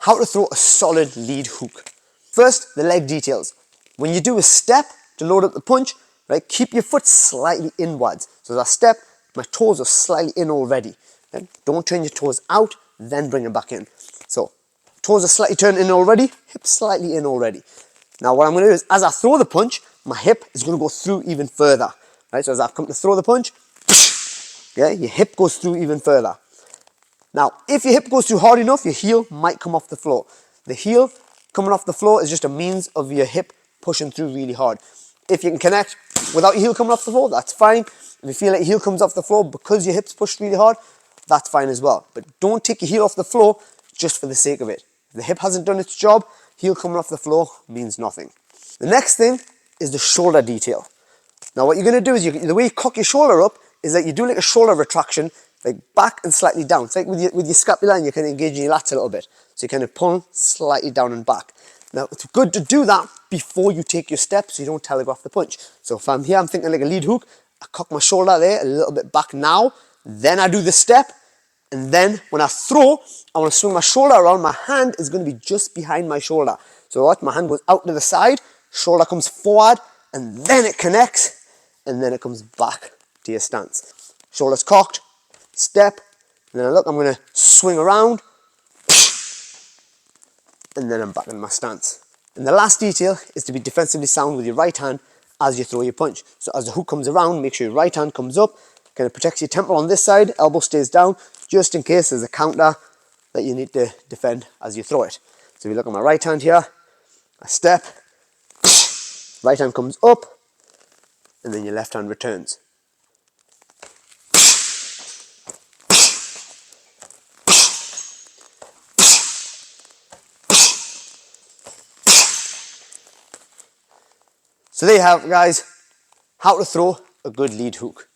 how to throw a solid lead hook. First, the leg details. When you do a step to load up the punch, right, keep your foot slightly inwards. So as I step, my toes are slightly in already. Okay? Don't turn your toes out, then bring them back in. So toes are slightly turned in already, hips slightly in already. Now what I'm going to do is, as I throw the punch, my hip is going to go through even further. Right? So as I come to throw the punch, yeah, your hip goes through even further. Now, if your hip goes through hard enough, your heel might come off the floor. The heel coming off the floor is just a means of your hip pushing through really hard. If you can connect without your heel coming off the floor, that's fine. If you feel like your heel comes off the floor because your hips pushed really hard, that's fine as well. But don't take your heel off the floor just for the sake of it. If the hip hasn't done its job, heel coming off the floor means nothing. The next thing is the shoulder detail. Now what you're going to do is, the way you cock your shoulder up is that you do like a shoulder retraction, like back and slightly down. It's like with your scapula, and you're kind of engaging your lats a little bit. So you kind of pull slightly down and back. Now it's good to do that before you take your step so you don't telegraph the punch. So if I'm here, I'm thinking like a lead hook, I cock my shoulder there a little bit back now, then I do the step, and then when I throw, I want to swing my shoulder around. My hand is going to be just behind my shoulder. So what? My hand goes out to the side, shoulder comes forward, and then it connects, and then it comes back to your stance. Shoulders cocked, step, and then look, I'm going to swing around, and then I'm back in my stance. And the last detail is to be defensively sound with your right hand as you throw your punch. So as the hook comes around, make sure your right hand comes up, kind of protects your temple on this side, elbow stays down, just in case there's a counter that you need to defend as you throw it. So if you look at my right hand here, I step, right hand comes up, and then your left hand returns. So there you have it, guys, how to throw a good lead hook.